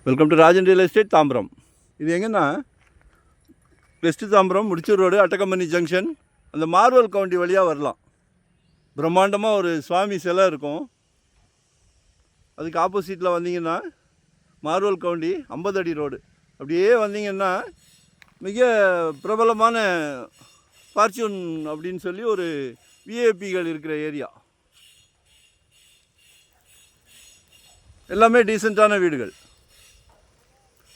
Welcome to Rajan real estate Tambaram. இது எங்கன்னா west Tambaram Mudichur road Attakampani junction. அந்த மார்வல் கவுண்டி வழியாக வரலாம். பிரம்மாண்டமாக ஒரு சுவாமி சிலை இருக்கும். அதுக்கு ஆப்போசிட்டில் வந்தீங்கன்னா மார்வல் கவுண்டி 50 அடி ரோடு. அப்படியே வந்தீங்கன்னா மிக பிரபலமான ஃபார்ச்சூன் அப்படின்னு சொல்லி ஒரு விஐபிகள் இருக்கிற ஏரியா. எல்லாமே டீசெண்டான வீடுகள்.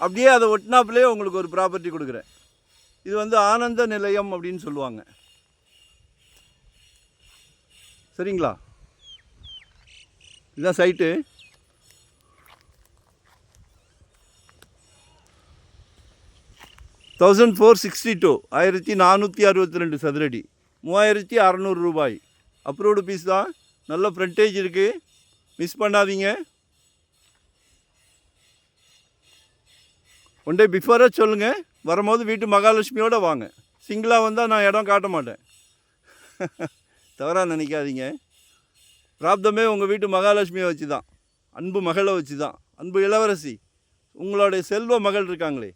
அப்படியே அதை ஒட்டினாப்புலேயே உங்களுக்கு ஒரு ப்ராப்பர்ட்டி கொடுக்குறேன். இது வந்து ஆனந்த நிலையம் அப்படின்னு சொல்லுவாங்க. சரிங்களா? இதுதான் சைட்டு. $1462 1462 சதுரடி, 3600 ரூபாய். அப்ரூவ்டு பீஸ் தான். நல்ல ஃப்ரண்டேஜ் இருக்குது. மிஸ் பண்ணாதீங்க. ஒன் டே பிஃபோராக சொல்லுங்கள். வரும்போது வீட்டு மகாலட்சுமியோடு வாங்க. சிங்கிளாக வந்தால் நான் இடம் காட்ட மாட்டேன். தவறாக நினைக்காதீங்க. பிராப்தமே உங்கள் வீட்டு மகாலட்சுமியை வச்சு தான், அன்பு மகளை வச்சு தான். அன்பு இளவரசி, உங்களுடைய செல்வ மகள் இருக்காங்களே,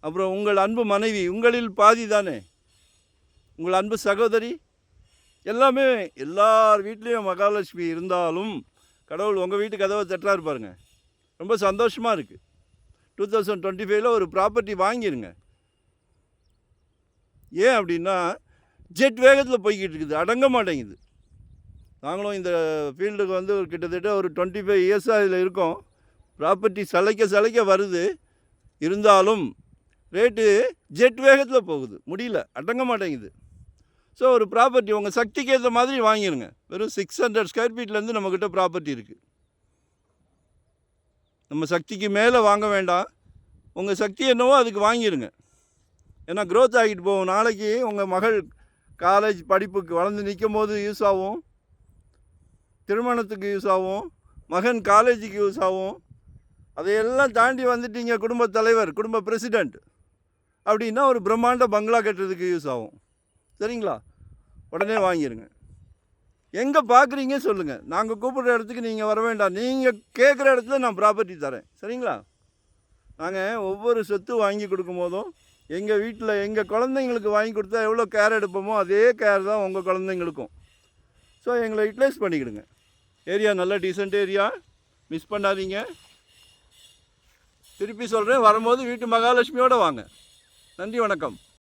அப்புறம் உங்கள் அன்பு மனைவி, உங்களில் பாதி தானே, உங்கள் அன்பு சகோதரி, எல்லாமே எல்லார் வீட்லேயும் மகாலட்சுமி இருந்தாலும் கடவுள் உங்கள் வீட்டு கதவை தட்டுறாரு பாருங்க. ரொம்ப சந்தோஷமாக இருக்குது. 2025 ஒரு ப்ராப்பர்ட்டி வாங்கிடுங்க. ஏன் அப்படின்னா ஜெட் வேகத்தில் போய்கிட்டு இருக்குது, அடங்க மாட்டேங்குது. நாங்களும் இந்த ஃபீல்டுக்கு வந்து கிட்டத்தட்ட ஒரு 25 இயர்ஸாக இதில் இருக்கோம். ப்ராப்பர்ட்டி சளைக்க வருது. இருந்தாலும் ரேட்டு ஜெட் வேகத்தில் போகுது, முடியல, அடங்க மாட்டேங்குது. ஸோ ஒரு ப்ராப்பர்ட்டி உங்கள் சக்திக்கு ஏற்ற மாதிரி வாங்கிடுங்க. வெறும் 600 ஸ்கொயர் ஃபீட்லேருந்து நம்மக்கிட்ட ப்ராப்பர்ட்டி இருக்குது. நம்ம சக்திக்கு மேலே வாங்க வேண்டாம். உங்கள் சக்தி என்னவோ அதுக்கு வாங்கிடுங்க. ஏன்னா க்ரோத் ஆகிட்டு போகும். நாளைக்கு உங்கள் மகள் காலேஜ் படிப்புக்கு வளர்ந்து நிற்கும் போது யூஸ் ஆகும், திருமணத்துக்கு யூஸ் ஆகும், மகன் காலேஜுக்கு யூஸ் ஆகும். அதையெல்லாம் தாண்டி வந்துட்டீங்க குடும்ப தலைவர், குடும்ப பிரசிடெண்ட் அப்படின்னா ஒரு பிரம்மாண்ட பங்களா கட்டுறதுக்கு யூஸ் ஆகும். சரிங்களா? உடனே வாங்கிடுங்க. எங்கே பார்க்குறீங்க சொல்லுங்கள். நாங்கள் கூப்பிட்ற இடத்துக்கு நீங்கள் வர வேண்டாம். நீங்கள் கேட்குற இடத்துல நான் ப்ராப்பர்ட்டி தரேன். சரிங்களா? நாங்கள் ஒவ்வொரு சொத்து வாங்கி கொடுக்கும் போதும் எங்கள் வீட்டில் எங்கள் குழந்தைங்களுக்கு வாங்கி கொடுத்தா எவ்வளோ கேர் எடுப்போமோ அதே கேர் தான் உங்கள் குழந்தைங்களுக்கும். ஸோ எங்களை யூட்டிலைஸ் பண்ணிக்கிடுங்க. ஏரியா நல்ல டீசெண்ட் ஏரியா, மிஸ் பண்ணாதீங்க. திருப்பி சொல்கிறேன், வரும்போது வீட்டு மகாலட்சுமியோடு வாங்க. நன்றி, வணக்கம்.